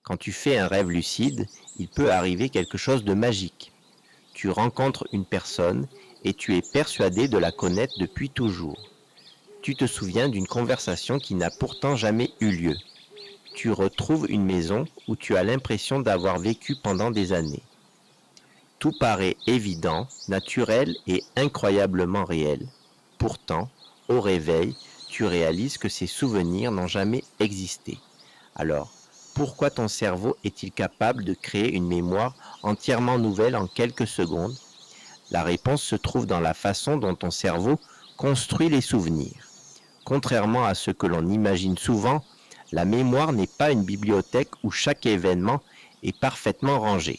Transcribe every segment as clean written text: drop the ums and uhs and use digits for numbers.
Quand tu fais un rêve lucide, il peut arriver quelque chose de magique. Tu rencontres une personne et tu es persuadé de la connaître depuis toujours. Tu te souviens d'une conversation qui n'a pourtant jamais eu lieu. Tu retrouves une maison où tu as l'impression d'avoir vécu pendant des années. Tout paraît évident, naturel et incroyablement réel. Pourtant, au réveil, tu réalises que ces souvenirs n'ont jamais existé. Alors, pourquoi ton cerveau est-il capable de créer une mémoire entièrement nouvelle en quelques secondes? La réponse se trouve dans la façon dont ton cerveau construit les souvenirs. Contrairement à ce que l'on imagine souvent, la mémoire n'est pas une bibliothèque où chaque événement est parfaitement rangé.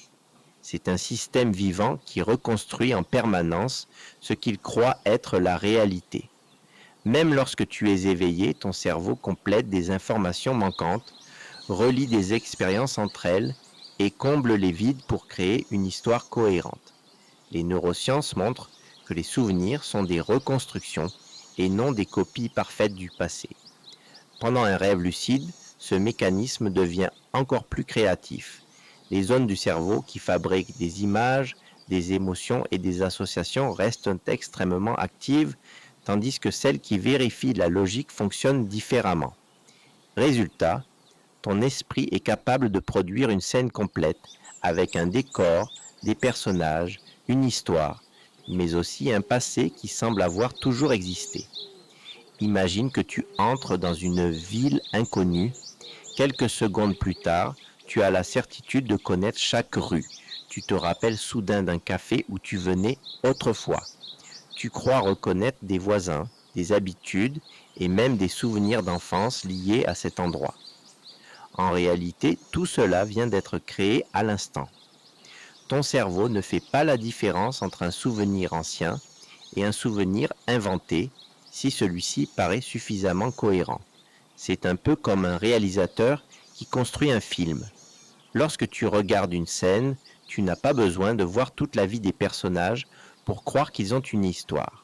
C'est un système vivant qui reconstruit en permanence ce qu'il croit être la réalité. Même lorsque tu es éveillé, ton cerveau complète des informations manquantes, relie des expériences entre elles et comble les vides pour créer une histoire cohérente. Les neurosciences montrent que les souvenirs sont des reconstructions et non des copies parfaites du passé. Pendant un rêve lucide, ce mécanisme devient encore plus créatif. Les zones du cerveau qui fabriquent des images, des émotions et des associations restent extrêmement actives, tandis que celles qui vérifient la logique fonctionnent différemment. Résultat, ton esprit est capable de produire une scène complète avec un décor, des personnages, une histoire, mais aussi un passé qui semble avoir toujours existé. Imagine que tu entres dans une ville inconnue. Quelques secondes plus tard, tu as la certitude de connaître chaque rue. Tu te rappelles soudain d'un café où tu venais autrefois. Tu crois reconnaître des voisins, des habitudes et même des souvenirs d'enfance liés à cet endroit. En réalité, tout cela vient d'être créé à l'instant. Ton cerveau ne fait pas la différence entre un souvenir ancien et un souvenir inventé si celui-ci paraît suffisamment cohérent. C'est un peu comme un réalisateur qui construit un film. Lorsque tu regardes une scène, tu n'as pas besoin de voir toute la vie des personnages pour croire qu'ils ont une histoire.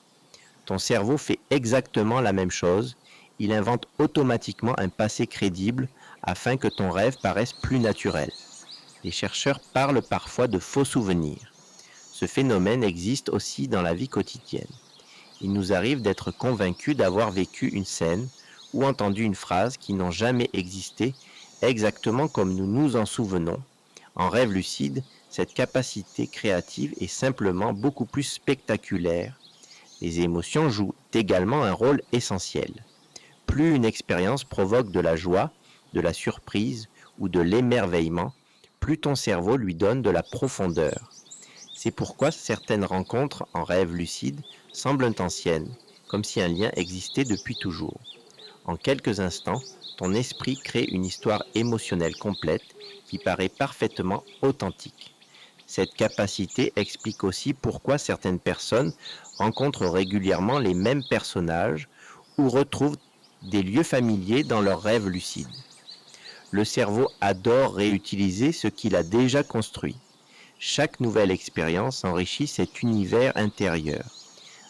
Ton cerveau fait exactement la même chose. Il invente automatiquement un passé crédible afin que ton rêve paraisse plus naturel. Les chercheurs parlent parfois de faux souvenirs. Ce phénomène existe aussi dans la vie quotidienne. Il nous arrive d'être convaincus d'avoir vécu une scène ou entendu une phrase qui n'ont jamais existé exactement comme nous nous en souvenons. En rêve lucide, cette capacité créative est simplement beaucoup plus spectaculaire. Les émotions jouent également un rôle essentiel. Plus une expérience provoque de la joie, de la surprise ou de l'émerveillement, plus ton cerveau lui donne de la profondeur. C'est pourquoi certaines rencontres en rêve lucide semblent anciennes, comme si un lien existait depuis toujours. En quelques instants, ton esprit crée une histoire émotionnelle complète qui paraît parfaitement authentique. Cette capacité explique aussi pourquoi certaines personnes rencontrent régulièrement les mêmes personnages ou retrouvent des lieux familiers dans leurs rêves lucides. Le cerveau adore réutiliser ce qu'il a déjà construit. Chaque nouvelle expérience enrichit cet univers intérieur,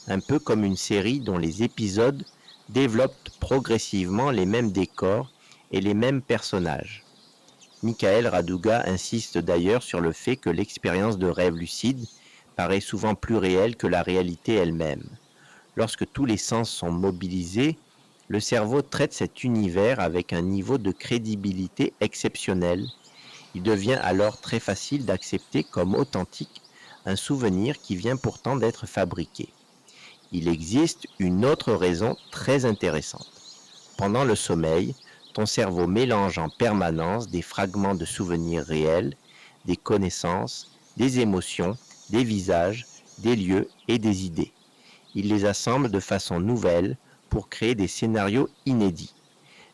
un peu comme une série dont les épisodes développent progressivement les mêmes décors et les mêmes personnages. Michael Raduga insiste d'ailleurs sur le fait que l'expérience de rêve lucide paraît souvent plus réelle que la réalité elle-même. Lorsque tous les sens sont mobilisés, le cerveau traite cet univers avec un niveau de crédibilité exceptionnel. Il devient alors très facile d'accepter comme authentique un souvenir qui vient pourtant d'être fabriqué. Il existe une autre raison très intéressante. Pendant le sommeil, ton cerveau mélange en permanence des fragments de souvenirs réels, des connaissances, des émotions, des visages, des lieux et des idées. Il les assemble de façon nouvelle pour créer des scénarios inédits.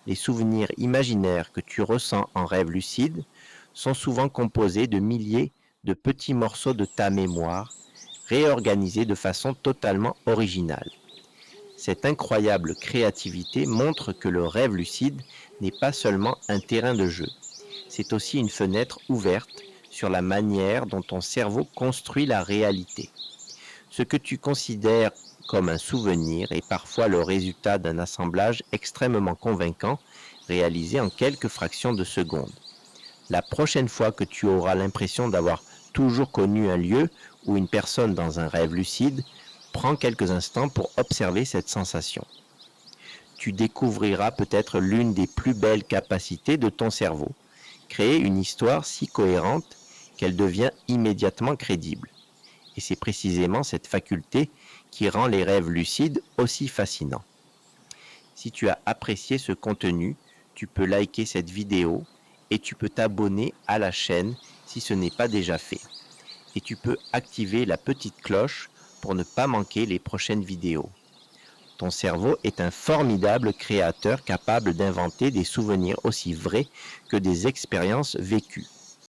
Les souvenirs imaginaires que tu ressens en rêve lucide sont souvent composés de milliers de petits morceaux de ta mémoire, réorganisés de façon totalement originale. Cette incroyable créativité montre que le rêve lucide n'est pas seulement un terrain de jeu, c'est aussi une fenêtre ouverte sur la manière dont ton cerveau construit la réalité. Ce que tu considères comme un souvenir est parfois le résultat d'un assemblage extrêmement convaincant réalisé en quelques fractions de secondes. La prochaine fois que tu auras l'impression d'avoir toujours connu un lieu ou une personne dans un rêve lucide, prends quelques instants pour observer cette sensation. Tu découvriras peut-être l'une des plus belles capacités de ton cerveau, créer une histoire si cohérente qu'elle devient immédiatement crédible. Et c'est précisément cette faculté qui rend les rêves lucides aussi fascinants. Si tu as apprécié ce contenu, tu peux liker cette vidéo et tu peux t'abonner à la chaîne si ce n'est pas déjà fait. Et tu peux activer la petite cloche pour ne pas manquer les prochaines vidéos. Ton cerveau est un formidable créateur capable d'inventer des souvenirs aussi vrais que des expériences vécues.